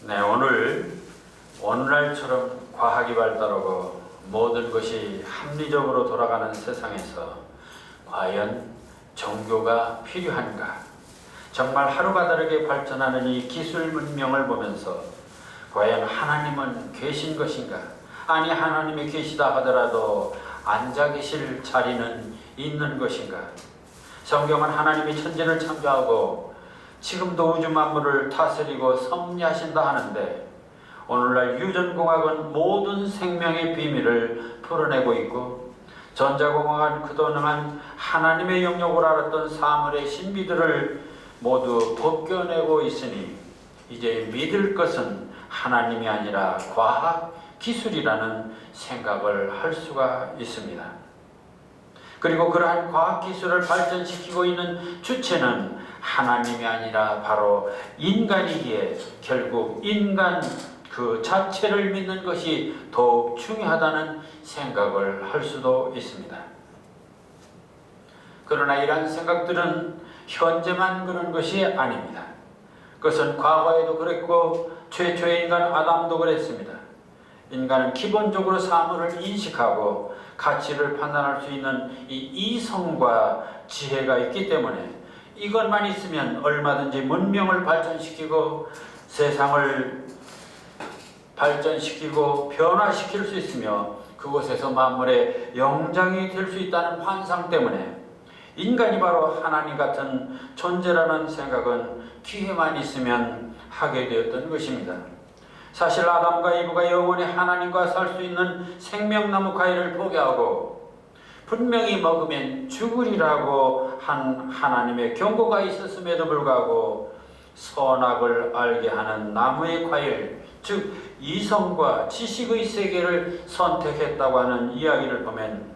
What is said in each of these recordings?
네, 오늘날처럼 과학이 발달하고 모든 것이 합리적으로 돌아가는 세상에서 과연 종교가 필요한가? 정말 하루가 다르게 발전하는 이 기술 문명을 보면서 과연 하나님은 계신 것인가? 아니, 하나님이 계시다 하더라도 앉아 계실 자리는 있는 것인가? 성경은 하나님이 천지를 창조하고 지금도 우주 만물을 다스리고 섭리하신다 하는데, 오늘날 유전공학은 모든 생명의 비밀을 풀어내고 있고, 전자공학은 그동안 하나님의 영역을 알았던 사물의 신비들을 모두 벗겨내고 있으니 이제 믿을 것은 하나님이 아니라 과학, 기술이라는 생각을 할 수가 있습니다. 그리고 그러한 과학기술을 발전시키고 있는 주체는 하나님이 아니라 바로 인간이기에 결국 인간 그 자체를 믿는 것이 더욱 중요하다는 생각을 할 수도 있습니다. 그러나 이러한 생각들은 현재만 그런 것이 아닙니다. 그것은 과거에도 그랬고 최초의 인간 아담도 그랬습니다. 인간은 기본적으로 사물을 인식하고 가치를 판단할 수 있는 이 이성과 지혜가 있기 때문에 이것만 있으면 얼마든지 문명을 발전시키고 세상을 발전시키고 변화시킬 수 있으며 그곳에서 만물의 영장이 될 수 있다는 환상 때문에 인간이 바로 하나님 같은 존재라는 생각은 기회만 있으면 하게 되었던 것입니다. 사실 아담과 이브가 영원히 하나님과 살 수 있는 생명나무 과일을 포기하고 분명히 먹으면 죽으리라고 한 하나님의 경고가 있었음에도 불구하고 선악을 알게 하는 나무의 과일, 즉 이성과 지식의 세계를 선택했다고 하는 이야기를 보면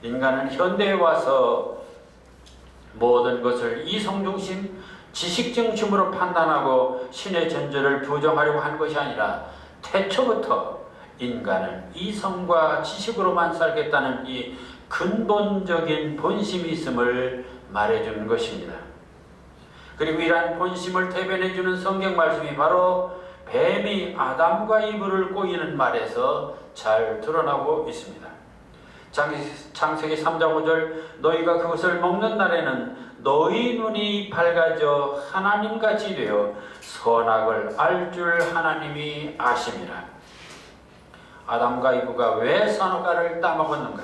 인간은 현대에 와서 모든 것을 이성 중심, 지식 중심으로 판단하고 신의 존재를 부정하려고 한 것이 아니라 태초부터 인간은 이성과 지식으로만 살겠다는 이 근본적인 본심이 있음을 말해주는 것입니다. 그리고 이러한 본심을 대변해주는 성경 말씀이 바로 뱀이 아담과 이브를 꼬이는 말에서 잘 드러나고 있습니다. 창세기 3장 5절 너희가 그것을 먹는 날에는 너희 눈이 밝아져 하나님같이 되어 선악을 알 줄 하나님이 아심이라. 아담과 이브가 왜 선악과를 따먹었는가?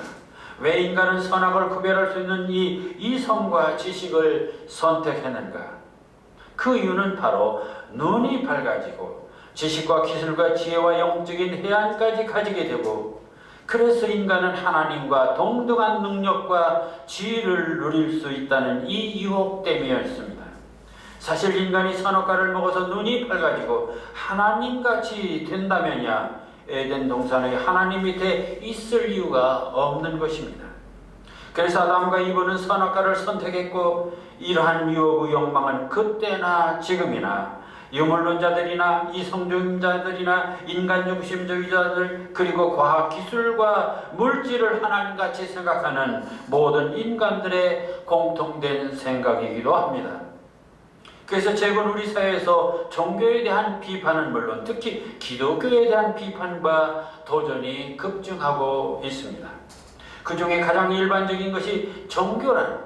왜 인간은 선악을 구별할 수 있는 이 이성과 지식을 선택했는가? 그 이유는 바로 눈이 밝아지고 지식과 기술과 지혜와 영적인 해안까지 가지게 되고, 그래서 인간은 하나님과 동등한 능력과 지위를 누릴 수 있다는 이 유혹 때문이었습니다. 사실 인간이 선악과를 먹어서 눈이 밝아지고 하나님같이 된다면야 에덴 동산에 하나님 밑에 있을 이유가 없는 것입니다. 그래서 아담과 이브는 선악과를 선택했고, 이러한 유혹의 욕망은 그때나 지금이나 유물론자들이나 이성주의자들이나 인간중심주의자들, 그리고 과학기술과 물질을 하나님같이 생각하는 모든 인간들의 공통된 생각이기도 합니다. 그래서 최근 우리 사회에서 종교에 대한 비판은 물론 특히 기독교에 대한 비판과 도전이 급증하고 있습니다. 그 중에 가장 일반적인 것이 종교란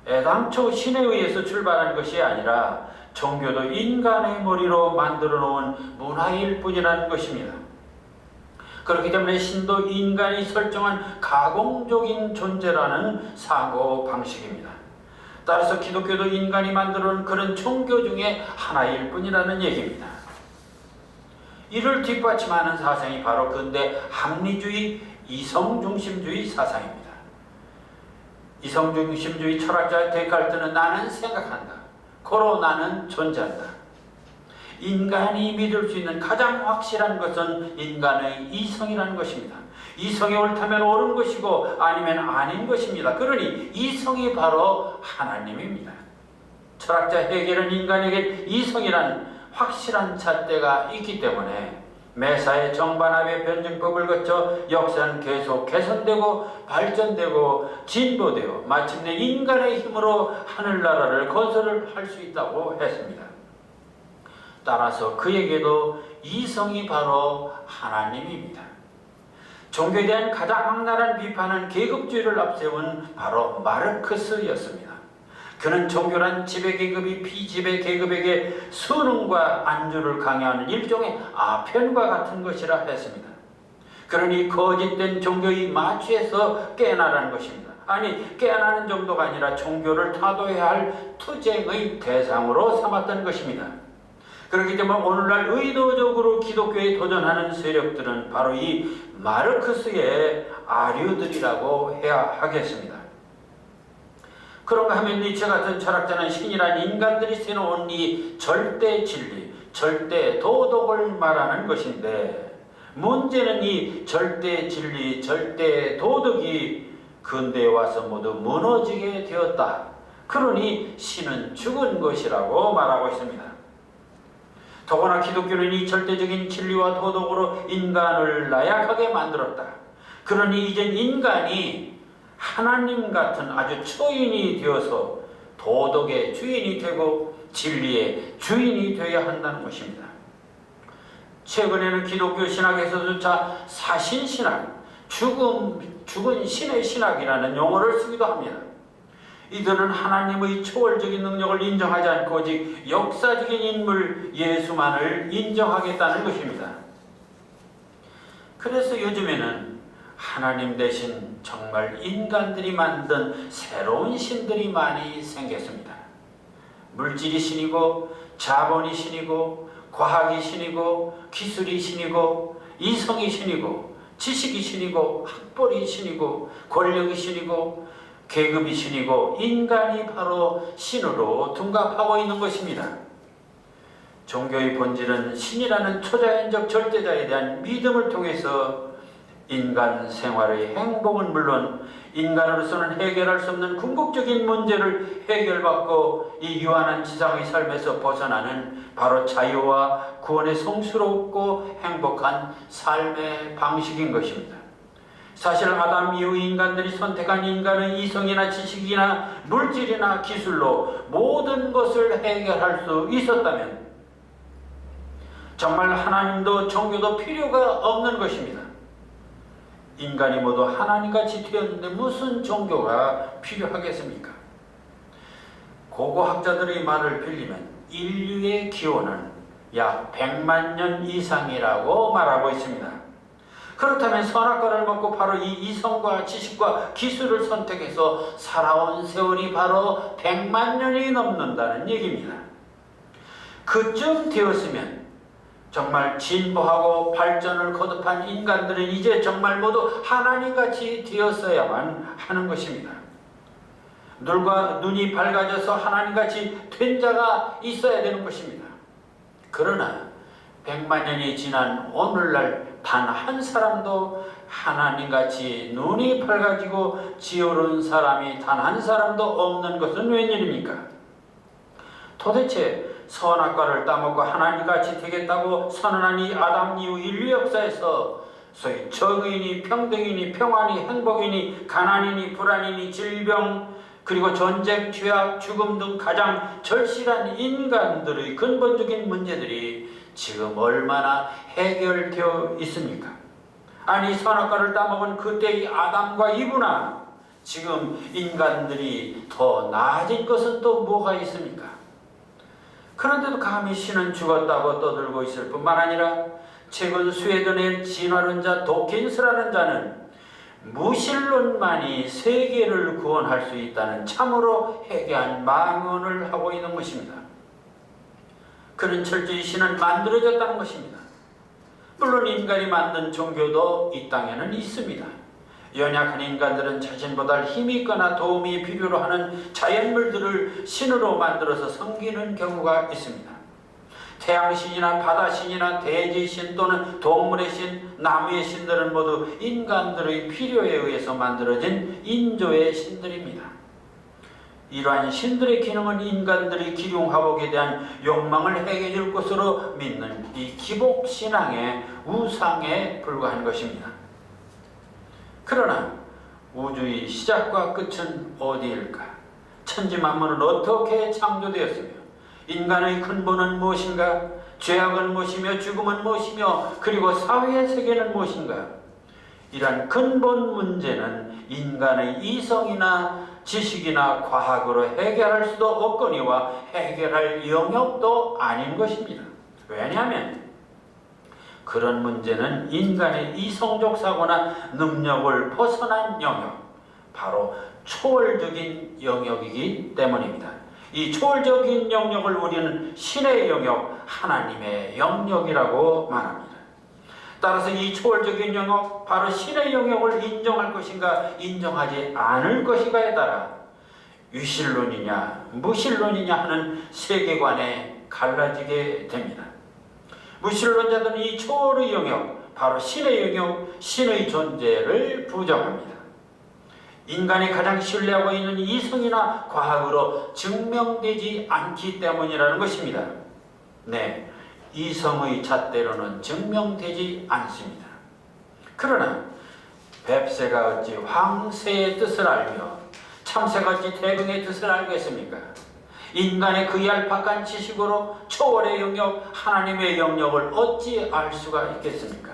애당초 신에 의해서 출발한 것이 아니라 종교도 인간의 머리로 만들어 놓은 문화일 뿐이라는 것입니다. 그렇기 때문에 신도 인간이 설정한 가공적인 존재라는 사고 방식입니다. 따라서 기독교도 인간이 만들어 놓은 그런 종교 중에 하나일 뿐이라는 얘기입니다. 이를 뒷받침하는 사상이 바로 근대 합리주의, 이성중심주의 사상입니다. 이성중심주의 철학자 데카르트는 나는 생각한다, 고로 나는 존재한다. 인간이 믿을 수 있는 가장 확실한 것은 인간의 이성이라는 것입니다. 이성이 옳다면 옳은 것이고 아니면 아닌 것입니다. 그러니 이성이 바로 하나님입니다. 철학자 헤겔은 인간에게 이성이란 확실한 잣대가 있기 때문에 매사에 정반합의 변증법을 거쳐 역사는 계속 개선되고 발전되고 진보되어 마침내 인간의 힘으로 하늘나라를 건설을 할 수 있다고 했습니다. 따라서 그에게도 이성이 바로 하나님입니다. 종교에 대한 가장 악랄한 비판은 계급주의를 앞세운 바로 마르크스였습니다. 그는 종교란 지배계급이 피지배계급에게 수능과 안주를 강요하는 일종의 아편과 같은 것이라 했습니다. 그러니 거짓된 종교의 마취에서 깨어나라는 것입니다. 아니, 깨어나는 정도가 아니라 종교를 타도해야 할 투쟁의 대상으로 삼았던 것입니다. 그렇기 때문에 오늘날 의도적으로 기독교에 도전하는 세력들은 바로 이 마르크스의 아류들이라고 해야 하겠습니다. 그런가 하면 니체 같은 철학자는 신이란 인간들이 세워놓은 이 절대 진리, 절대 도덕을 말하는 것인데, 문제는 이 절대 진리, 절대 도덕이 근대에 와서 모두 무너지게 되었다. 그러니 신은 죽은 것이라고 말하고 있습니다. 더구나 기독교는 이 절대적인 진리와 도덕으로 인간을 나약하게 만들었다. 그러니 이젠 인간이 하나님 같은 아주 초인이 되어서 도덕의 주인이 되고 진리의 주인이 되어야 한다는 것입니다. 최근에는 기독교 신학에서조차 사신신학, 죽은 신의 신학이라는 용어를 쓰기도 합니다. 이들은 하나님의 초월적인 능력을 인정하지 않고 오직 역사적인 인물 예수만을 인정하겠다는 것입니다. 그래서 요즘에는 하나님 대신 정말 인간들이 만든 새로운 신들이 많이 생겼습니다. 물질이 신이고 자본이 신이고 과학이 신이고 기술이 신이고 이성이 신이고 지식이 신이고 학벌이 신이고 권력이 신이고 계급이 신이고 인간이 바로 신으로 둔갑하고 있는 것입니다. 종교의 본질은 신이라는 초자연적 절대자에 대한 믿음을 통해서 인간 생활의 행복은 물론 인간으로서는 해결할 수 없는 궁극적인 문제를 해결받고 이 유한한 지상의 삶에서 벗어나는 바로 자유와 구원의 성스럽고 행복한 삶의 방식인 것입니다. 사실 아담 이후 인간들이 선택한 인간의 이성이나 지식이나 물질이나 기술로 모든 것을 해결할 수 있었다면 정말 하나님도 종교도 필요가 없는 것입니다. 인간이 모두 하나님같이 되었는데 무슨 종교가 필요하겠습니까? 고고학자들의 말을 빌리면 인류의 기원은 약 100만 년 이상이라고 말하고 있습니다. 그렇다면 선악과를 먹고 바로 이 이성과 지식과 기술을 선택해서 살아온 세월이 바로 100만 년이 넘는다는 얘기입니다. 그쯤 되었으면 정말 진보하고 발전을 거듭한 인간들은 이제 정말 모두 하나님같이 되었어야만 하는 것입니다. 눈이 밝아져서 하나님같이 된 자가 있어야 되는 것입니다. 그러나 100만 년이 지난 오늘날 단 한 사람도 하나님같이 눈이 밝아지고 지어오른 사람이 단 한 사람도 없는 것은 웬일입니까? 도대체 선악과를 따먹고 하나님같이 되겠다고 선언한 이 아담 이후 인류 역사에서 소위 정의니 평등이니 평안이 행복이니 가난이니 불안이니 질병 그리고 전쟁, 죄악, 죽음 등 가장 절실한 인간들의 근본적인 문제들이 지금 얼마나 해결되어 있습니까? 아니 선악과를 따먹은 그때의 아담과 이브나 지금 인간들이 더 나아진 것은 또 뭐가 있습니까? 그런데도 감히 신은 죽었다고 떠들고 있을 뿐만 아니라 최근 스웨덴의 진화론자 도킨스라는 자는 무신론만이 세계를 구원할 수 있다는 참으로 해괴한 망언을 하고 있는 것입니다. 그는 철저히 신은 만들어졌다는 것입니다. 물론 인간이 만든 종교도 이 땅에는 있습니다. 연약한 인간들은 자신보다 힘이 있거나 도움이 필요로 하는 자연물들을 신으로 만들어서 섬기는 경우가 있습니다. 태양신이나 바다신이나 대지신 또는 동물의 신, 나무의 신들은 모두 인간들의 필요에 의해서 만들어진 인조의 신들입니다. 이러한 신들의 기능은 인간들의 기륭화복에 대한 욕망을 해결해 줄 것으로 믿는 이 기복신앙의 우상에 불과한 것입니다. 그러나 우주의 시작과 끝은 어디일까? 천지만물은 어떻게 창조되었으며 인간의 근본은 무엇인가? 죄악은 무엇이며 죽음은 무엇이며 그리고 사회의 세계는 무엇인가? 이러한 근본 문제는 인간의 이성이나 지식이나 과학으로 해결할 수도 없거니와 해결할 영역도 아닌 것입니다. 왜냐하면 그런 문제는 인간의 이성적 사고나 능력을 벗어난 영역, 바로 초월적인 영역이기 때문입니다. 이 초월적인 영역을 우리는 신의 영역, 하나님의 영역이라고 말합니다. 따라서 이 초월적인 영역, 바로 신의 영역을 인정할 것인가 인정하지 않을 것인가에 따라 유실론이냐 무실론이냐 하는 세계관에 갈라지게 됩니다. 무실론자들은 이 초월의 영역, 바로 신의 영역, 신의 존재를 부정합니다. 인간이 가장 신뢰하고 있는 이성이나 과학으로 증명되지 않기 때문이라는 것입니다. 네, 이성의 잣대로는 증명되지 않습니다. 그러나 뱁새가 어찌 황새의 뜻을 알며 참새가 어찌 대중의 뜻을 알겠습니까? 인간의 그 얄팍한 지식으로 초월의 영역, 하나님의 영역을 어찌 알 수가 있겠습니까?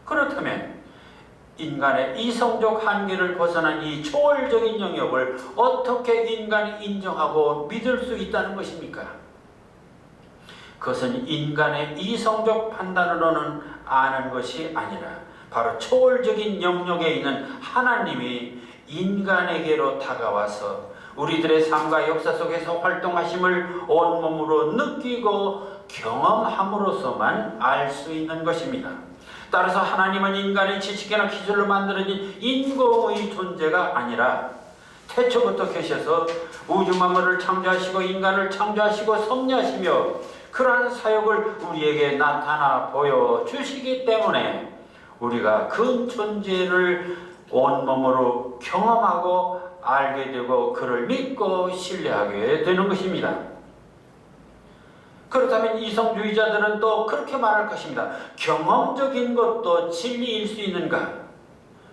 그렇다면 인간의 이성적 한계를 벗어난 이 초월적인 영역을 어떻게 인간이 인정하고 믿을 수 있다는 것입니까? 그것은 인간의 이성적 판단으로는 아는 것이 아니라 바로 초월적인 영역에 있는 하나님이 인간에게로 다가와서 우리들의 삶과 역사 속에서 활동하심을 온몸으로 느끼고 경험함으로써만 알 수 있는 것입니다. 따라서 하나님은 인간의 지식이나 기술로 만들어진 인공의 존재가 아니라 태초부터 계셔서 우주 만물을 창조하시고 인간을 창조하시고 섭리하시며 그러한 사역을 우리에게 나타나 보여주시기 때문에 우리가 그 존재를 온몸으로 경험하고 알게 되고 그를 믿고 신뢰하게 되는 것입니다. 그렇다면 이성주의자들은 또 그렇게 말할 것입니다. 경험적인 것도 진리일 수 있는가?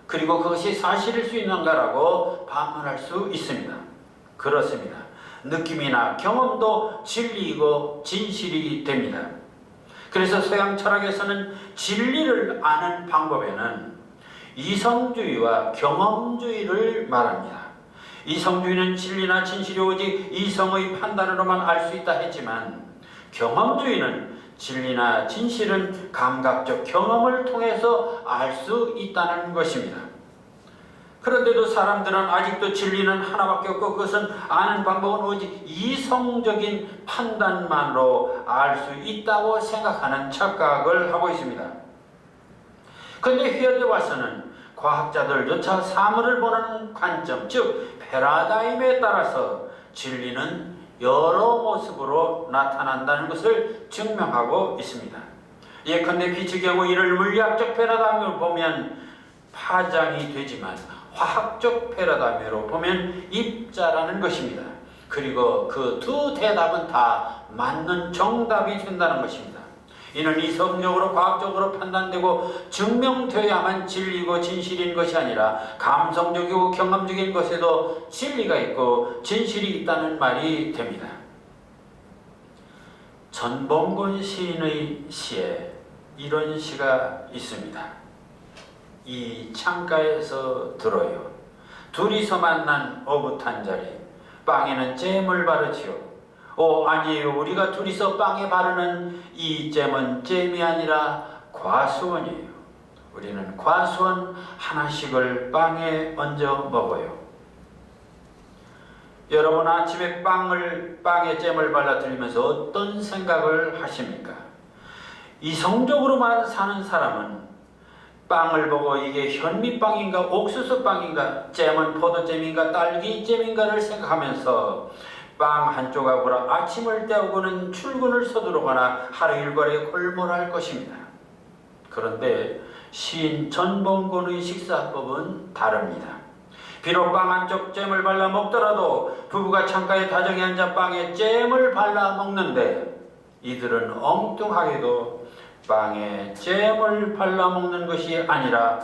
그리고 그것이 사실일 수 있는가라고 반문할 수 있습니다. 그렇습니다. 느낌이나 경험도 진리이고 진실이 됩니다. 그래서 서양 철학에서는 진리를 아는 방법에는 이성주의와 경험주의를 말합니다. 이성주의는 진리나 진실이 오직 이성의 판단으로만 알 수 있다 했지만 경험주의는 진리나 진실은 감각적 경험을 통해서 알 수 있다는 것입니다. 그런데도 사람들은 아직도 진리는 하나밖에 없고 그것은 아는 방법은 오직 이성적인 판단만으로 알 수 있다고 생각하는 착각을 하고 있습니다. 그런데 현대 와서는 과학자들조차 사물을 보는 관점, 즉 패러다임에 따라서 진리는 여러 모습으로 나타난다는 것을 증명하고 있습니다. 예컨대 빛의 경우 이를 물리학적 패러다임으로 보면 파장이 되지만 화학적 패러다임으로 보면 입자라는 것입니다. 그리고 그 두 대답은 다 맞는 정답이 된다는 것입니다. 이는 이성적으로 과학적으로 판단되고 증명되어야만 진리고 진실인 것이 아니라 감성적이고 경험적인 것에도 진리가 있고 진실이 있다는 말이 됩니다. 전범곤 시인의 시에 이런 시가 있습니다. 이 창가에서 들어요. 둘이서 만난 오붓한 자리 빵에는 잼을 바르지요. 아니에요. 우리가 둘이서 빵에 바르는 이 잼은 잼이 아니라 과수원이에요. 우리는 과수원 하나씩을 빵에 얹어 먹어요. 여러분 아침에 빵에 잼을 발라드리면서 어떤 생각을 하십니까? 이성적으로만 사는 사람은 빵을 보고 이게 현미빵인가 옥수수빵인가 잼은 포도잼인가 딸기잼인가를 생각하면서 빵 한 조각으로 아침을 때우고는 출근을 서두르거나 하루 일과를 골몰할 것입니다. 그런데 시인 전범곤의 식사법은 다릅니다. 비록 빵 한쪽 잼을 발라 먹더라도 부부가 창가에 다정히 앉아 빵에 잼을 발라 먹는데 이들은 엉뚱하게도 빵에 잼을 발라 먹는 것이 아니라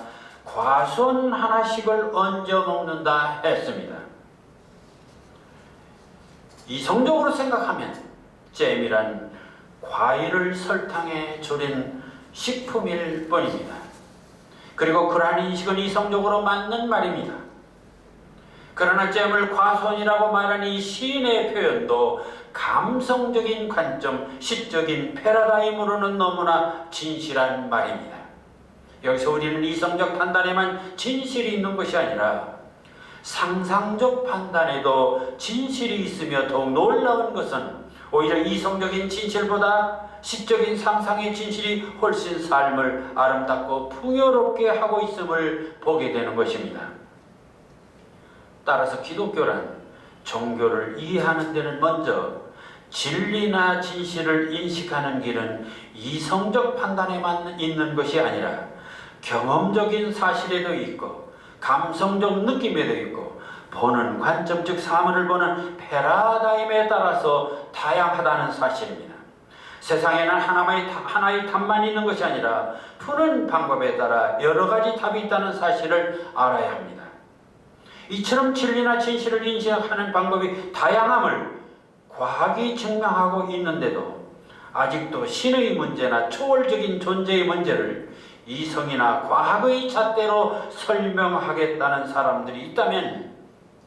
과수원 하나씩을 얹어 먹는다 했습니다. 이성적으로 생각하면 잼이란 과일을 설탕에 졸인 식품일 뿐입니다. 그리고 그러한 인식은 이성적으로 맞는 말입니다. 그러나 잼을 과손이라고 말하는 이 시인의 표현도 감성적인 관점, 시적인 패러다임으로는 너무나 진실한 말입니다. 여기서 우리는 이성적 판단에만 진실이 있는 것이 아니라 상상적 판단에도 진실이 있으며 더욱 놀라운 것은 오히려 이성적인 진실보다 시적인 상상의 진실이 훨씬 삶을 아름답고 풍요롭게 하고 있음을 보게 되는 것입니다. 따라서 기독교란 종교를 이해하는 데는 먼저 진리나 진실을 인식하는 길은 이성적 판단에만 있는 것이 아니라 경험적인 사실에도 있고 감성적 느낌에도 있고 보는 관점 즉 사물을 보는 패러다임에 따라서 다양하다는 사실입니다. 세상에는 하나의 답만 있는 것이 아니라 푸는 방법에 따라 여러 가지 답이 있다는 사실을 알아야 합니다. 이처럼 진리나 진실을 인식하는 방법이 다양함을 과학이 증명하고 있는데도 아직도 신의 문제나 초월적인 존재의 문제를 이성이나 과학의 잣대로 설명하겠다는 사람들이 있다면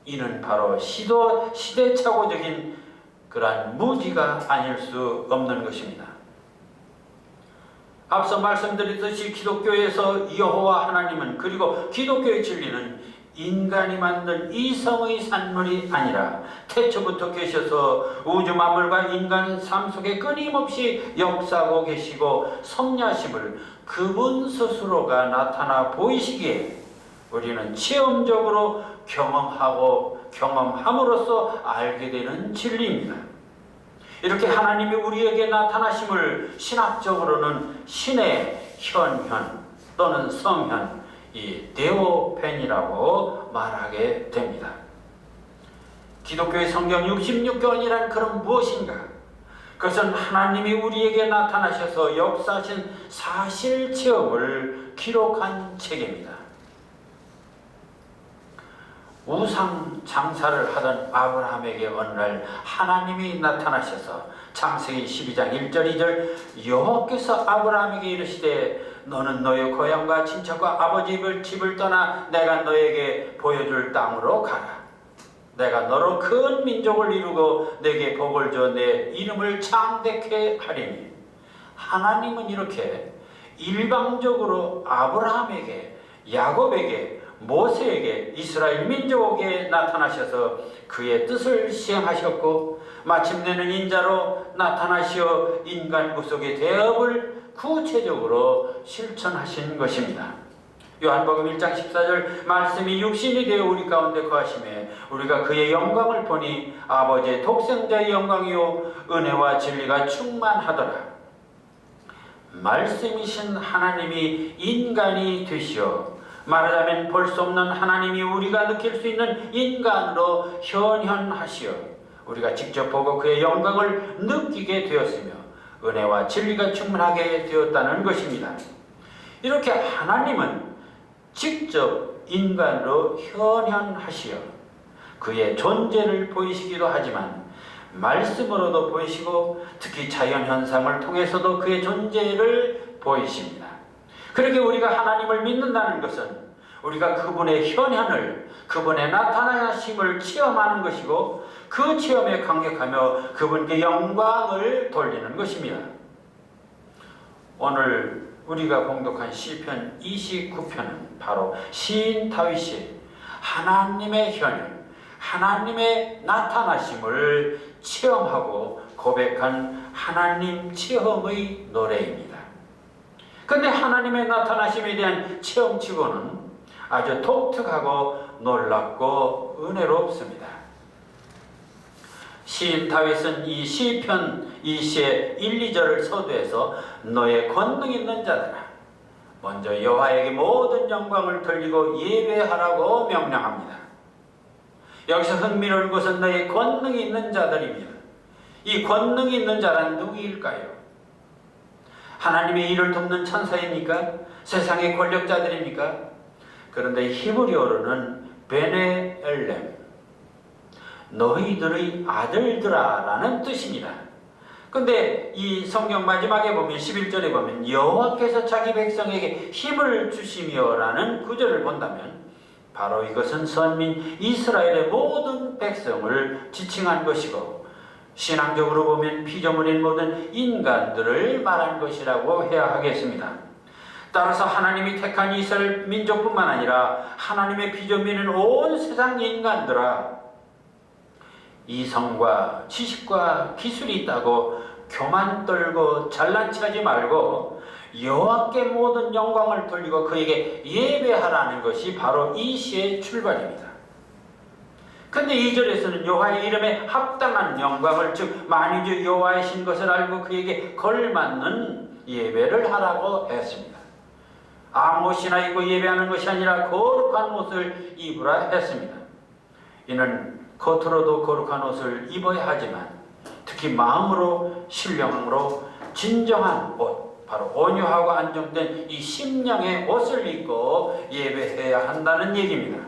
이는 바로 시대착오적인 그러한 무지가 아닐 수 없는 것입니다. 앞서 말씀드렸듯이 기독교에서 여호와 하나님은 그리고 기독교의 진리는 인간이 만든 이성의 산물이 아니라 태초부터 계셔서 우주 만물과 인간 삶 속에 끊임없이 역사하고 계시고 섭리하심을 그분 스스로가 나타나 보이시기에 우리는 체험적으로 경험함으로써 알게 되는 진리입니다. 이렇게 하나님이 우리에게 나타나심을 신학적으로는 신의 현현 또는 성현, 이 데오펜이라고 말하게 됩니다. 기독교의 성경 66권이란 그럼 무엇인가? 그것은 하나님이 우리에게 나타나셔서 역사하신 사실 체험을 기록한 책입니다. 우상 장사를 하던 아브라함에게 어느 날 하나님이 나타나셔서 창세기 12장 1절 2절 여호와께서 아브라함에게 이르시되 너는 너의 고향과 친척과 아버지 집을 떠나 내가 너에게 보여줄 땅으로 가라. 내가 너로 큰 민족을 이루고 내게 복을 줘 내 이름을 창대케 하리니. 하나님은 이렇게 일방적으로 아브라함에게, 야곱에게, 모세에게, 이스라엘 민족에게 나타나셔서 그의 뜻을 시행하셨고 마침내는 인자로 나타나시어 인간 구속의 대업을 구체적으로 실천하신 것입니다. 요한복음 1장 14절 말씀이 육신이 되어 우리 가운데 거하심에 우리가 그의 영광을 보니 아버지의 독생자의 영광이요 은혜와 진리가 충만하더라. 말씀이신 하나님이 인간이 되시어 말하자면 볼 수 없는 하나님이 우리가 느낄 수 있는 인간으로 현현하시어 우리가 직접 보고 그의 영광을 느끼게 되었으며 은혜와 진리가 충만하게 되었다는 것입니다. 이렇게 하나님은 직접 인간으로 현현하시어 그의 존재를 보이시기도 하지만 말씀으로도 보이시고 특히 자연현상을 통해서도 그의 존재를 보이십니다. 그렇게 우리가 하나님을 믿는다는 것은 우리가 그분의 현현을, 그분의 나타나심을 체험하는 것이고 그 체험에 감격하며 그분께 영광을 돌리는 것입니다. 오늘 우리가 봉독한 시편 29편은 바로 시인 다윗이 하나님의 현현, 하나님의 나타나심을 체험하고 고백한 하나님 체험의 노래입니다. 그런데 하나님의 나타나심에 대한 체험치고는 아주 독특하고 놀랍고 은혜롭습니다. 시인 다윗은 이 시편 이 시의 1, 2절을 서두에서 너의 권능 있는 자들아 먼저 여호와에게 모든 영광을 돌리고 예배하라고 명령합니다. 여기서 흥미로운 것은 너의 권능이 있는 자들입니다. 이 권능이 있는 자란 누구일까요? 하나님의 일을 돕는 천사입니까? 세상의 권력자들입니까? 그런데 히브리어로는 베네 엘렘, 너희들의 아들들아 라는 뜻입니다. 근데 이 성경 마지막에 보면 11절에 보면 여호와께서 자기 백성에게 힘을 주시며라는 구절을 본다면 바로 이것은 선민 이스라엘의 모든 백성을 지칭한 것이고 신앙적으로 보면 피조물인 모든 인간들을 말한 것이라고 해야 하겠습니다. 따라서 하나님이 택한 이스라엘 민족뿐만 아니라 하나님의 피조물인 온 세상 인간들아, 이성과 지식과 기술이 있다고 교만 떨고 잘난 체하지 말고 여호와께 모든 영광을 돌리고 그에게 예배하라는 것이 바로 이 시의 출발입니다. 근데 2절에서는 여호와의 이름에 합당한 영광을, 즉 만유주 여호와이신 것을 알고 그에게 걸맞는 예배를 하라고 했습니다. 아무 옷이나 입고 예배하는 것이 아니라 거룩한 옷을 입으라 했습니다. 이는 겉으로도 거룩한 옷을 입어야 하지만 특히 마음으로 신령으로 진정한 옷, 바로 온유하고 안정된 이 심령의 옷을 입고 예배해야 한다는 얘기입니다.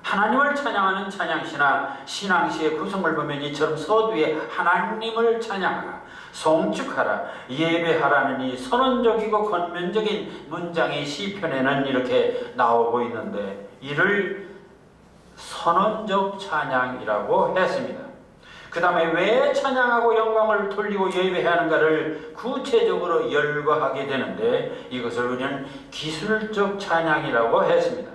하나님을 찬양하는 찬양시나 신앙시의 구성을 보면 이처럼 서두에 하나님을 찬양하라, 송축하라, 예배하라는 이 선언적이고 권면적인 문장이 시편에는 이렇게 나오고 있는데 이를 선언적 찬양이라고 했습니다. 그 다음에 왜 찬양하고 영광을 돌리고 예배해야 하는가를 구체적으로 열거하게 되는데 이것을 우리는 기술적 찬양이라고 했습니다.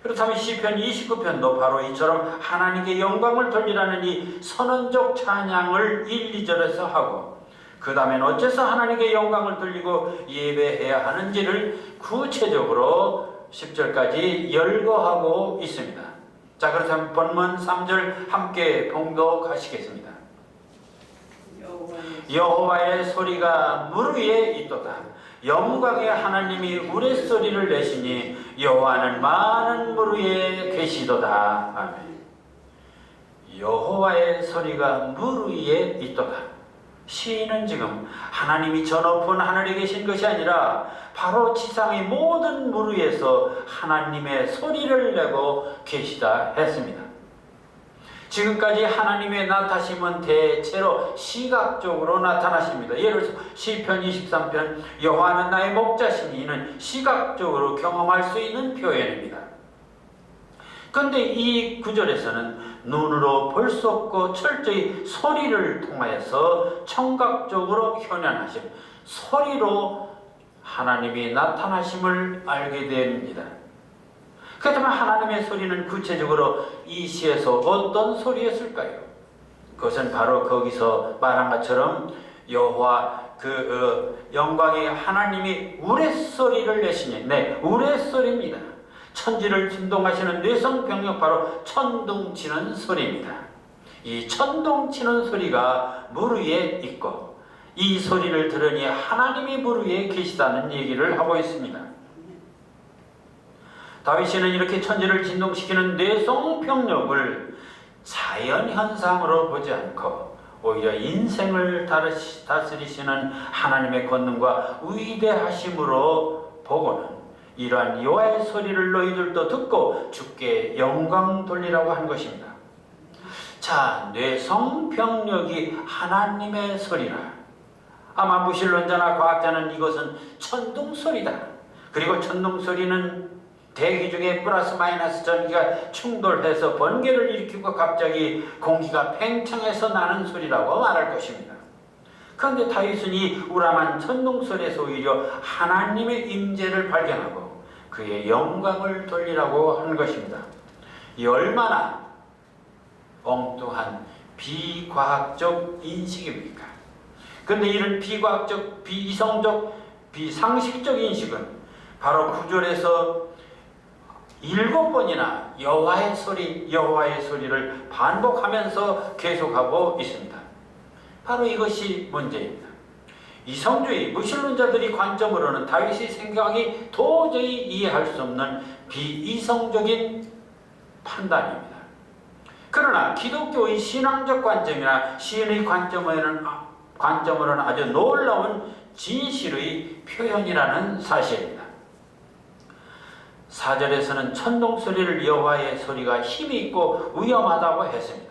그렇다면 시편 29편도 바로 이처럼 하나님께 영광을 돌리라는 이 선언적 찬양을 1, 2절에서 하고 그 다음엔 어째서 하나님께 영광을 돌리고 예배해야 하는지를 구체적으로 10절까지 열거하고 있습니다. 자, 그렇다면 본문 3절 함께 봉독하시겠습니다. 여호와의 소리가 물 위에 있도다. 영광의 하나님이 우레소리를 내시니 여호와는 많은 물 위에 계시도다. 아멘. 여호와의 소리가 물 위에 있도다. 시인은 지금 하나님이 저 높은 하늘에 계신 것이 아니라 바로 지상의 모든 물 위에서 하나님의 소리를 내고 계시다 했습니다. 지금까지 하나님의 나타심은 대체로 시각적으로 나타나십니다. 예를 들어서 시편 23편 여호와는 나의 목자시니 이는 시각적으로 경험할 수 있는 표현입니다. 그런데 이 구절에서는 눈으로 볼 수 없고 철저히 소리를 통하여서 청각적으로 현현하심, 소리로 하나님이 나타나심을 알게 됩니다. 그렇다면 하나님의 소리는 구체적으로 이 시에서 어떤 소리였을까요? 그것은 바로 거기서 말한 것처럼 여호와 영광의 하나님이 우레소리를 내시니, 우레소리입니다. 천지를 진동하시는 뇌성병력, 바로 천둥치는 소리입니다. 이 천둥치는 소리가 물 위에 있고 이 소리를 들으니 하나님이 물 위에 계시다는 얘기를 하고 있습니다. 다윗은 이렇게 천지를 진동시키는 뇌성병력을 자연현상으로 보지 않고 오히려 인생을 다스리시는 하나님의 권능과 위대하심으로 보고는 이러한 여호와의 소리를 너희들도 듣고 주께 영광 돌리라고 한 것입니다. 자, 뇌성병력이 하나님의 소리라. 아마 무신론자나 과학자는 이것은 천둥소리다. 그리고 천둥소리는 대기 중에 플러스 마이너스 전기가 충돌해서 번개를 일으키고 갑자기 공기가 팽창해서 나는 소리라고 말할 것입니다. 그런데 다윗은 이 우람한 천둥소리에서 오히려 하나님의 임재를 발견하고 그의 영광을 돌리라고 하는 것입니다. 이 얼마나 엉뚱한 비과학적 인식입니까? 그런데 이런 비과학적, 비이성적, 비상식적 인식은 바로 9절에서 7번이나 여호와의 소리를 반복하면서 계속하고 있습니다. 바로 이것이 문제입니다. 이성주의 무신론자들이 관점으로는 다윗의 생각이 도저히 이해할 수 없는 비이성적인 판단입니다. 그러나 기독교의 신앙적 관점이나 시인의 관점으로는 아주 놀라운 진실의 표현이라는 사실입니다. 4절에서는 천둥소리를 여호와의 소리가 힘이 있고 위험하다고 했습니다.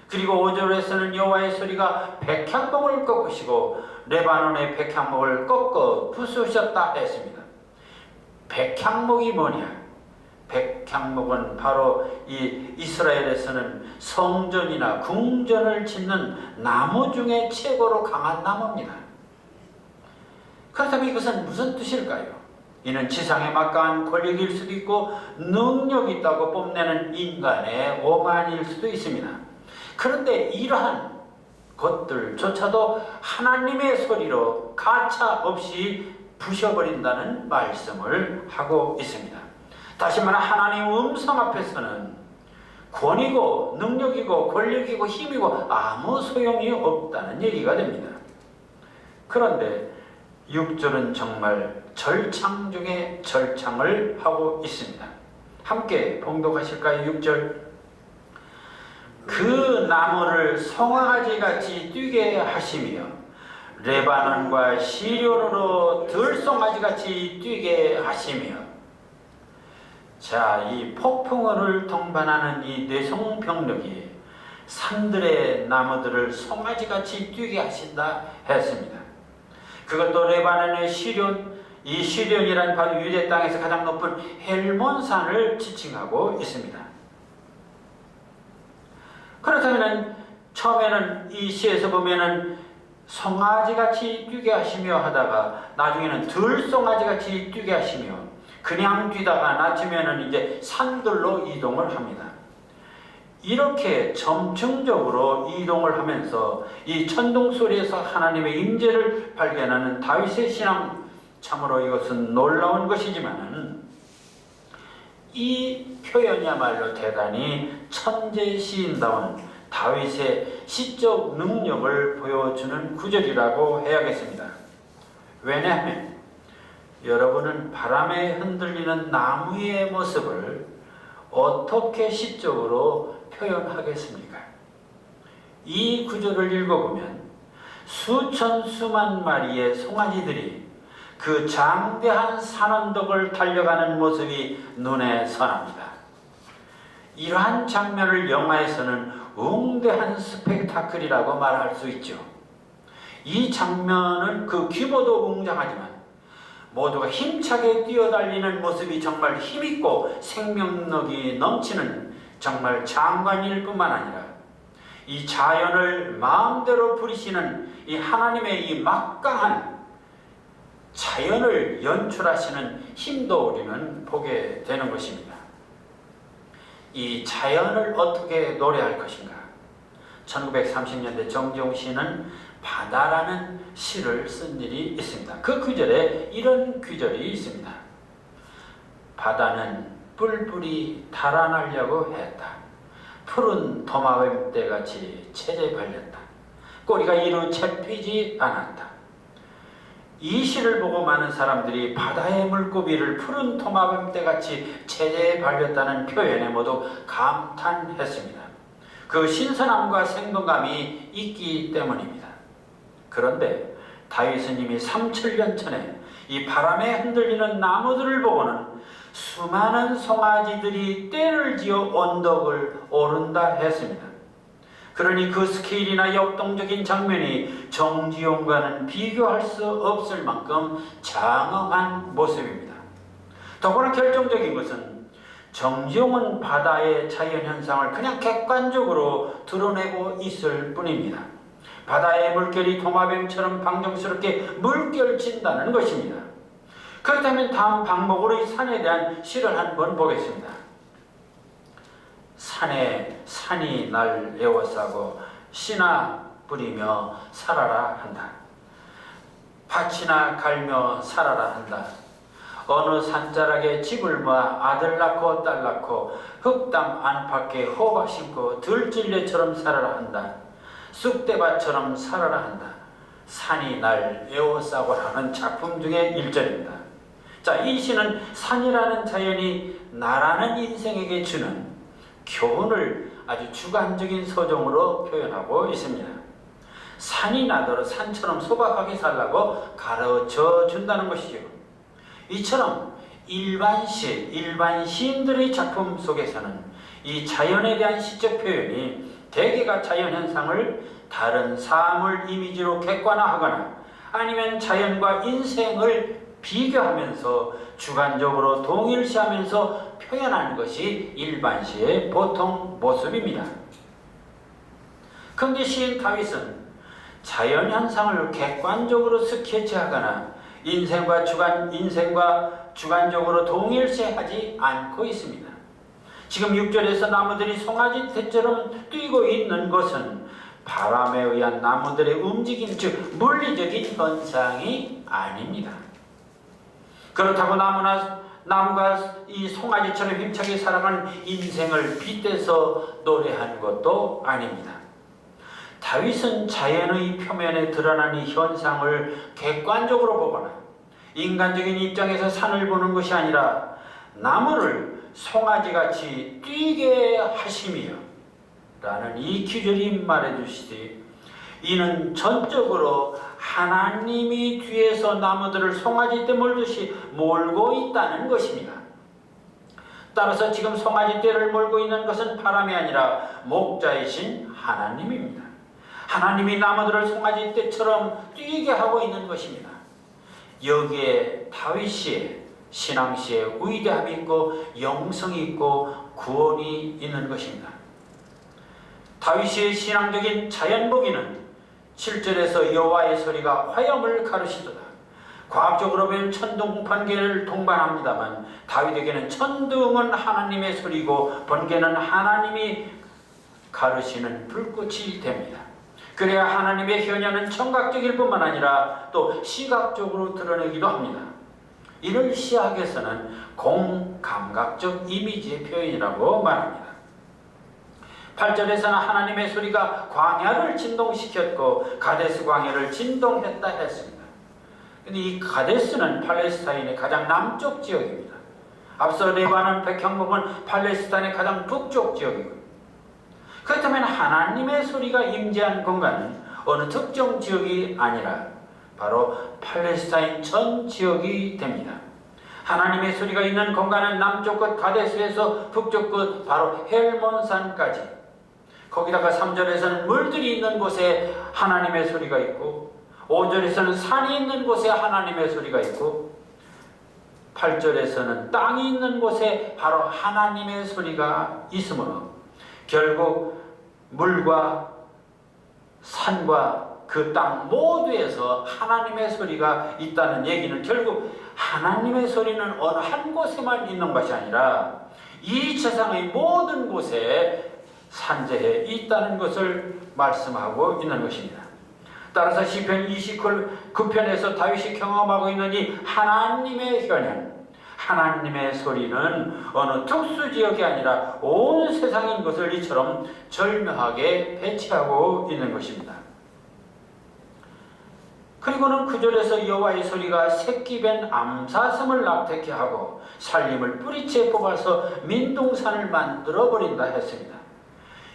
그리고 5절에서는 여호와의 소리가 백향목을 꺾으시고 레바논의 백향목을 꺾어 부수셨다 했습니다. 백향목이 뭐냐? 백향목은 바로 이 이스라엘에서는 성전이나 궁전을 짓는 나무 중에 최고로 강한 나무입니다. 그렇다면 이것은 무슨 뜻일까요? 이는 지상에 막강한 권력일 수도 있고 능력이 있다고 뽐내는 인간의 오만일 수도 있습니다. 그런데 이러한 것들조차도 하나님의 소리로 가차없이 부셔버린다는 말씀을 하고 있습니다. 다시 말해 하나님의 음성 앞에서는 권위고 능력이고 권력이고 힘이고 아무 소용이 없다는 얘기가 됩니다. 그런데 6절은 정말 절창 중에 절창을 하고 있습니다. 함께 봉독하실까요? 6절. 그 나무를 송아지같이 뛰게 하시며 레바논과 시련으로 들송아지같이 뛰게 하시며. 자, 이 폭풍우를 동반하는 이 내성병력이 산들의 나무들을 송아지같이 뛰게 하신다 했습니다. 그것도 레바논의 시련, 이 시련이란 바로 유대 땅에서 가장 높은 헬몬산을 지칭하고 있습니다. 그렇다면 처음에는 이 시에서 보면은 송아지같이 뛰게 하시며 하다가 나중에는 들송아지같이 뛰게 하시며 그냥 뛰다가 낮으면은 이제 산들로 이동을 합니다. 이렇게 점층적으로 이동을 하면서 이 천둥 소리에서 하나님의 임재를 발견하는 다윗의 신앙, 참으로 이것은 놀라운 것이지만은 이 표현이야말로 대단히 천재 시인다운 다윗의 시적 능력을 보여주는 구절이라고 해야겠습니다. 왜냐하면 여러분은 바람에 흔들리는 나무의 모습을 어떻게 시적으로 표현하겠습니까? 이 구절을 읽어보면 수천 수만 마리의 송아지들이 그 장대한 산 언덕을 달려가는 모습이 눈에 선합니다. 이러한 장면을 영화에서는 웅대한 스펙타클이라고 말할 수 있죠. 이 장면은 그 규모도 웅장하지만 모두가 힘차게 뛰어달리는 모습이 정말 힘있고 생명력이 넘치는 정말 장관일 뿐만 아니라 이 자연을 마음대로 부리시는 이 하나님의 이 막강한 자연을 연출하시는 힘도 우리는 보게 되는 것입니다. 이 자연을 어떻게 노래할 것인가? 1930년대 정지용 씨는 바다라는 시를 쓴 일이 있습니다. 그 구절에 이런 구절이 있습니다. 바다는 뿔뿔이 달아나려고 했다. 푸른 도마뱀떼같이 체제 발렸다. 꼬리가 이루 채피지 않았다. 이 시를 보고 많은 사람들이 바다의 물고기를 푸른 도마뱀떼같이 체제에 발렸다는 표현에 모두 감탄했습니다. 그 신선함과 생동감이 있기 때문입니다. 그런데 다윗은 이미 3000년 전에 이 바람에 흔들리는 나무들을 보고는 수많은 송아지들이 떼를 지어 언덕을 오른다 했습니다. 그러니 그 스케일이나 역동적인 장면이 정지용과는 비교할 수 없을 만큼 장엄한 모습입니다. 더구나 결정적인 것은 정지용은 바다의 자연현상을 그냥 객관적으로 드러내고 있을 뿐입니다. 바다의 물결이 도마뱀처럼 방정스럽게 물결친다는 것입니다. 그렇다면 다음 방목으로 이 산에 대한 시를 한번 보겠습니다. 산이 날 에워싸고 씨나 뿌리며 살아라 한다. 밭이나 갈며 살아라 한다. 어느 산자락에 집을 모아 아들 낳고 딸 낳고 흙담 안팎에 호박 심고 들찔레처럼 살아라 한다. 쑥대밭처럼 살아라 한다. 산이 날 에워싸고 하는 작품 중에 1절입니다. 자, 이 시는 산이라는 자연이 나라는 인생에게 주는 교훈을 아주 주관적인 서정으로 표현하고 있습니다. 산이 나더러 산처럼 소박하게 살라고 가르쳐 준다는 것이죠. 이처럼 일반 시인들의 작품 속에서는 이 자연에 대한 시적 표현이 대개가 자연현상을 다른 사물 이미지로 객관화하거나 아니면 자연과 인생을 비교하면서 주관적으로 동일시하면서 표현하는 것이 일반시의 보통 모습입니다. 그런데 시인 다윗은 자연현상을 객관적으로 스케치하거나 인생과 주관적으로 동일시하지 않고 있습니다. 지금 6절에서 나무들이 송아지 떼처럼 뛰고 있는 것은 바람에 의한 나무들의 움직임, 즉 물리적인 현상이 아닙니다. 그렇다고 나무가 이 송아지처럼 힘차게 살아가는 인생을 빗대서 노래한 것도 아닙니다. 다윗은 자연의 표면에 드러난 이 현상을 객관적으로 보거나 인간적인 입장에서 산을 보는 것이 아니라 나무를 송아지같이 뛰게 하심이요 라는 이 기절이 말해주시되, 이는 전적으로 하나님이 뒤에서 나무들을 송아지 떼 몰듯이 몰고 있다는 것입니다. 따라서 지금 송아지 떼를 몰고 있는 것은 바람이 아니라 목자이신 하나님입니다. 하나님이 나무들을 송아지 떼처럼 뛰게 하고 있는 것입니다. 여기에 다윗의 신앙시에 위대함이 있고 영성이 있고 구원이 있는 것입니다. 다윗의 신앙적인 자연보기는 7절에서 여호와의 소리가 화염을 가르치도다. 과학적으로 보면 천둥, 번개를 동반합니다만 다윗에게는 천둥은 하나님의 소리고 번개는 하나님이 가르치는 불꽃이 됩니다. 그래야 하나님의 현현은 청각적일 뿐만 아니라 또 시각적으로 드러내기도 합니다. 이를 시학에서는 공감각적 이미지의 표현이라고 말합니다. 8절에서는 하나님의 소리가 광야를 진동시켰고 가데스 광야를 진동했다 했습니다. 근데 이 가데스는 팔레스타인의 가장 남쪽 지역입니다. 앞서 레바논 백향목은 팔레스타인의 가장 북쪽 지역이고, 그렇다면 하나님의 소리가 임재한 공간은 어느 특정 지역이 아니라 바로 팔레스타인 전 지역이 됩니다. 하나님의 소리가 있는 공간은 남쪽 끝 가데스에서 북쪽 끝 바로 헬몬산까지, 거기다가 3절에서는 물들이 있는 곳에 하나님의 소리가 있고 5절에서는 산이 있는 곳에 하나님의 소리가 있고 8절에서는 땅이 있는 곳에 바로 하나님의 소리가 있으므로 결국 물과 산과 그 땅 모두에서 하나님의 소리가 있다는 얘기는 결국 하나님의 소리는 어느 한 곳에만 있는 것이 아니라 이 세상의 모든 곳에 산재해 있다는 것을 말씀하고 있는 것입니다. 따라서 시편 29편에서 다윗이 경험하고 있는 이 하나님의 현현, 하나님의 소리는 어느 특수지역이 아니라 온 세상인 것을 이처럼 절묘하게 배치하고 있는 것입니다. 그리고는 9절에서 여호와의 소리가 새끼 뱀 암사슴을 낙태케 하고 살림을 뿌리채 뽑아서 민둥산을 만들어버린다 했습니다.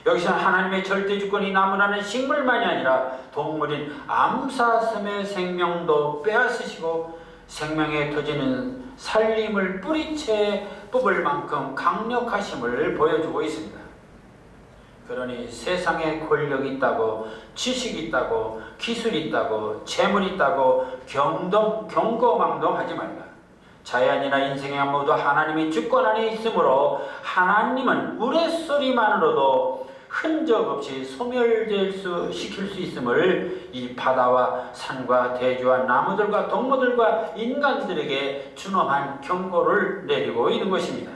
여기서는 하나님의 절대주권이 나무라는 식물만이 아니라 동물인 암사슴의 생명도 빼앗으시고 생명의 터지는 살림을 뿌리채 뽑을 만큼 강력하심을 보여주고 있습니다. 그러니 세상에 권력이 있다고, 지식이 있다고, 기술이 있다고, 재물이 있다고 경거망동하지 말라. 자연이나 인생이 모두 하나님이 주권 안에 있으므로 하나님은 우레소리만으로도 흔적 없이 시킬 수 있음을 이 바다와 산과 대지와 나무들과 동물들과 인간들에게 준엄한 경고를 내리고 있는 것입니다.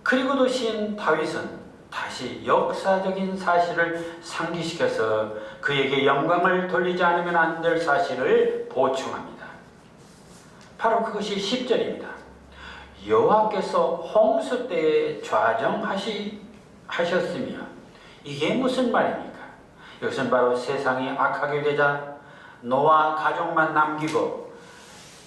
그리고도 시인 다윗은 다시 역사적인 사실을 상기시켜서 그에게 영광을 돌리지 않으면 안 될 사실을 보충합니다. 바로 그것이 10절입니다. 여호와께서 홍수 때에 좌정하셨으며, 이게 무슨 말입니까? 이것은 바로 세상이 악하게 되자 노아 가족만 남기고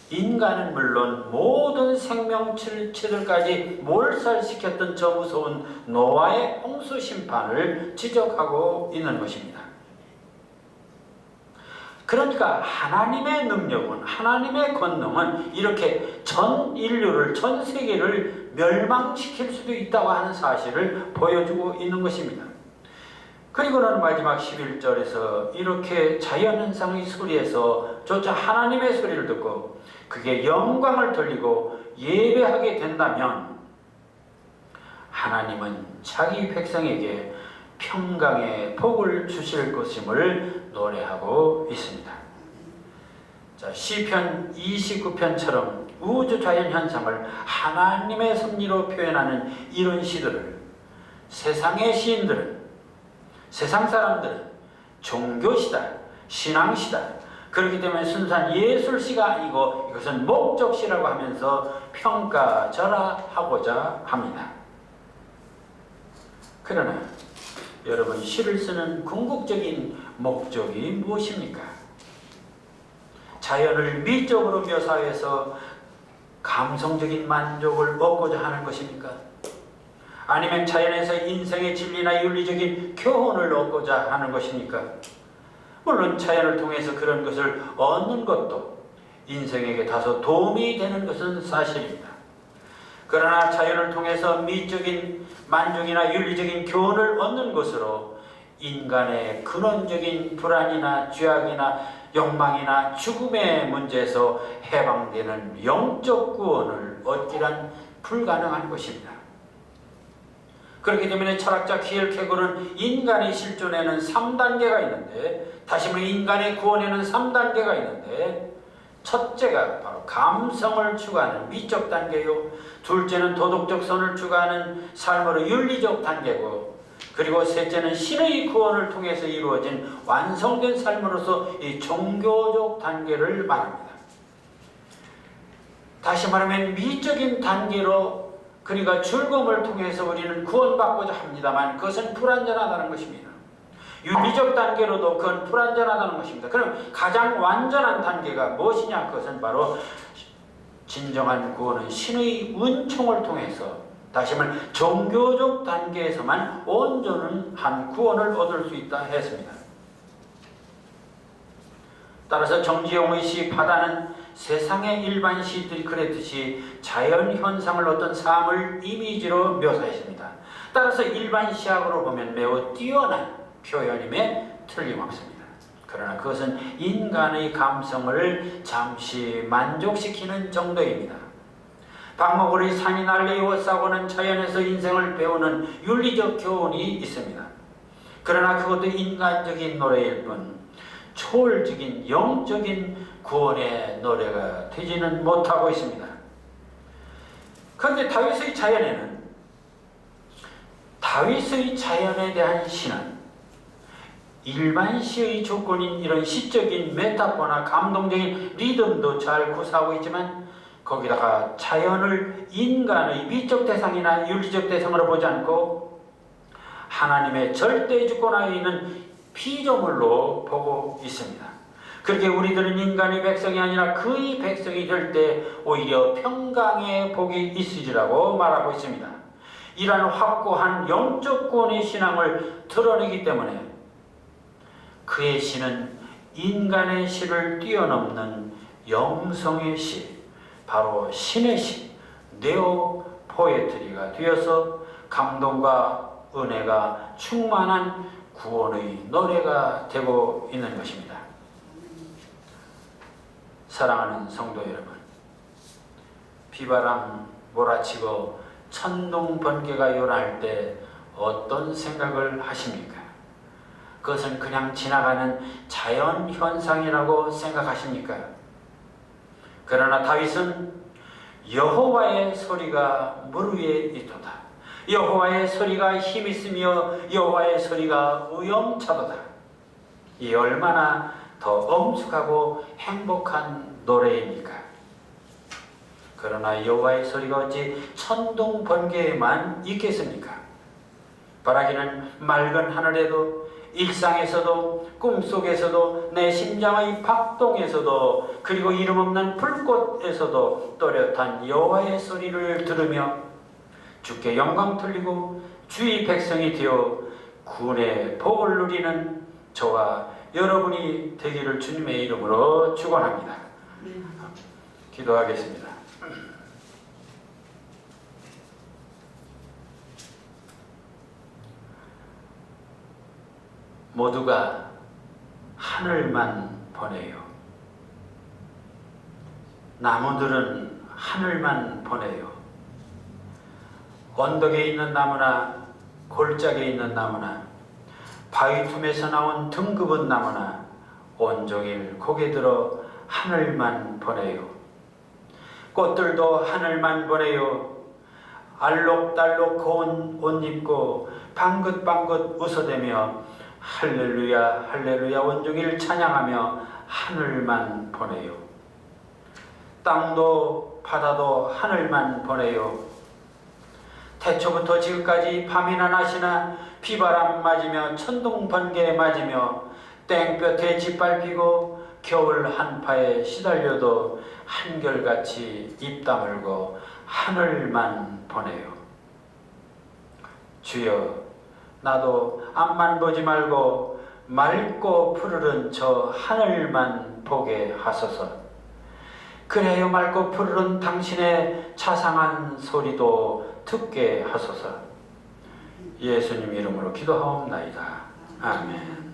인간은 물론 모든 생명체들까지 몰살시켰던 저 무서운 노아의 홍수 심판을 지적하고 있는 것입니다. 그러니까 하나님의 능력은, 하나님의 권능은 이렇게 전 인류를, 전 세계를 멸망시킬 수도 있다고 하는 사실을 보여주고 있는 것입니다. 그리고는 마지막 11절에서 이렇게 자연현상의 소리에서 조차 하나님의 소리를 듣고 그게 영광을 돌리고 예배하게 된다면 하나님은 자기 백성에게 평강의 복을 주실 것임을 노래하고 있습니다. 자, 시편 29편처럼 우주 자연 현상을 하나님의 섭리로 표현하는 이런 시들을 세상의 시인들은, 세상 사람들은 종교시다, 신앙시다, 그렇기 때문에 순수한 예술시가 아니고 이것은 목적시라고 하면서 평가절하하고자 합니다. 그러나 여러분, 시를 쓰는 궁극적인 목적이 무엇입니까? 자연을 미적으로 묘사해서 감성적인 만족을 얻고자 하는 것입니까? 아니면 자연에서 인생의 진리나 윤리적인 교훈을 얻고자 하는 것입니까? 물론 자연을 통해서 그런 것을 얻는 것도 인생에게 다소 도움이 되는 것은 사실입니다. 그러나 자연을 통해서 미적인 만족이나 윤리적인 교훈을 얻는 것으로 인간의 근원적인 불안이나 죄악이나 욕망이나 죽음의 문제에서 해방되는 영적 구원을 얻기란 불가능한 것입니다. 그렇기 때문에 철학자 키엘케고르는 인간의 실존에는 3단계가 있는데, 다시 말해 인간의 구원에는 3단계가 있는데, 첫째가 바로 감성을 추구하는 미적 단계요, 둘째는 도덕적 선을 추구하는 삶으로 윤리적 단계고, 그리고 셋째는 신의 구원을 통해서 이루어진 완성된 삶으로서 이 종교적 단계를 말합니다. 다시 말하면 미적인 단계로, 그러니까 즐거움을 통해서 우리는 구원받고자 합니다만 그것은 불완전하다는 것입니다. 윤리적 단계로도 그건 불완전하다는 것입니다. 그럼 가장 완전한 단계가 무엇이냐? 그것은 바로 진정한 구원은 신의 은총을 통해서, 다시 말해 종교적 단계에서만 온전한 구원을 얻을 수 있다 했습니다. 따라서 정지용의 시 바다는 세상의 일반 시들이 그랬듯이 자연현상을 어떤 삶을 이미지로 묘사했습니다. 따라서 일반 시학으로 보면 매우 뛰어난 표현임에 틀림없습니다. 그러나 그것은 인간의 감성을 잠시 만족시키는 정도입니다. 박목으로의 산이 날리워싸고는 자연에서 인생을 배우는 윤리적 교훈이 있습니다. 그러나 그것도 인간적인 노래일 뿐 초월적인 영적인 구원의 노래가 되지는 못하고 있습니다. 그런데 다윗의 자연에 대한 시는 일반 시의 조건인 이런 시적인 메타포나 감동적인 리듬도 잘 구사하고 있지만, 거기다가 자연을 인간의 미적 대상이나 윤리적 대상으로 보지 않고 하나님의 절대 주권하에 있는 피조물로 보고 있습니다. 그렇게 우리들은 인간의 백성이 아니라 그의 백성이 될 때 오히려 평강의 복이 있으리라고 말하고 있습니다. 이러한 확고한 영적 구원의 신앙을 드러내기 때문에 그의 시는 인간의 시를 뛰어넘는 영성의 시, 바로 신의 시, 네오 포에트리가 되어서 감동과 은혜가 충만한 구원의 노래가 되고 있는 것입니다. 사랑하는 성도 여러분, 비바람 몰아치고 천둥 번개가 요란할 때 어떤 생각을 하십니까? 그것은 그냥 지나가는 자연 현상이라고 생각하십니까? 그러나 다윗은 여호와의 소리가 물 위에 있도다, 여호와의 소리가 힘있으며 여호와의 소리가 위엄차도다. 이 얼마나 더 엄숙하고 행복한 노래입니까? 그러나 여호와의 소리가 어찌 천둥 번개에만 있겠습니까? 바라기는 맑은 하늘에도, 일상에서도, 꿈속에서도, 내 심장의 박동에서도, 그리고 이름 없는 불꽃에서도 또렷한 여호와의 소리를 들으며 주께 영광 돌리고 주의 백성이 되어 구원의 복을 누리는 저와 여러분이 되기를 주님의 이름으로 축원합니다. 기도하겠습니다. 모두가 하늘만 보내요. 나무들은 하늘만 보내요. 언덕에 있는 나무나 골짜기에 있는 나무나 바위 틈에서 나온 등급은 나무나 온종일 고개 들어 하늘만 보내요. 꽃들도 하늘만 보내요. 알록달록 고운 옷 입고 방긋방긋 웃어대며 할렐루야 할렐루야 온종일 찬양하며 하늘만 보내요. 땅도 바다도 하늘만 보내요. 태초부터 지금까지 밤이나 낮이나 비바람 맞으며 천둥 번개 맞으며 땡볕에 짓밟히고 겨울 한파에 시달려도 한결같이 입 다물고 하늘만 보내요. 주여, 나도 앞만 보지 말고 맑고 푸르른 저 하늘만 보게 하소서. 그래요, 맑고 푸르른 당신의 자상한 소리도 듣게 하소서. 예수님 이름으로 기도하옵나이다. 아멘.